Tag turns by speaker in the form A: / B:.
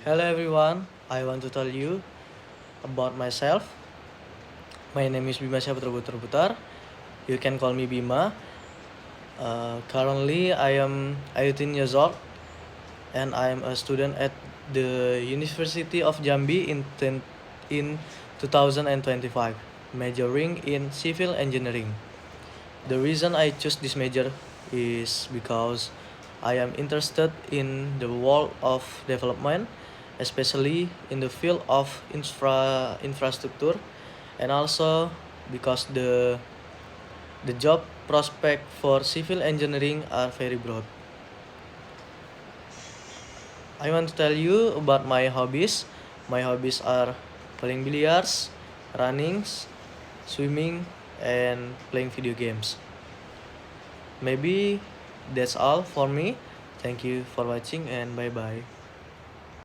A: Hello everyone, I want to tell you about myself. My name is Bima Syaputra Putar. You can call me Bima. Currently, I am 18 years old and I am a student at the University of Jambi in 2025, majoring in civil engineering. The reason I chose this major is because I am interested in the world of development, especially in the field of infrastructure, and also because the job prospect for civil engineering are very broad. I want to tell you about my hobbies. My hobbies are playing billiards, running, swimming, and playing video games. Maybe that's all for me. Thank you for watching and bye bye.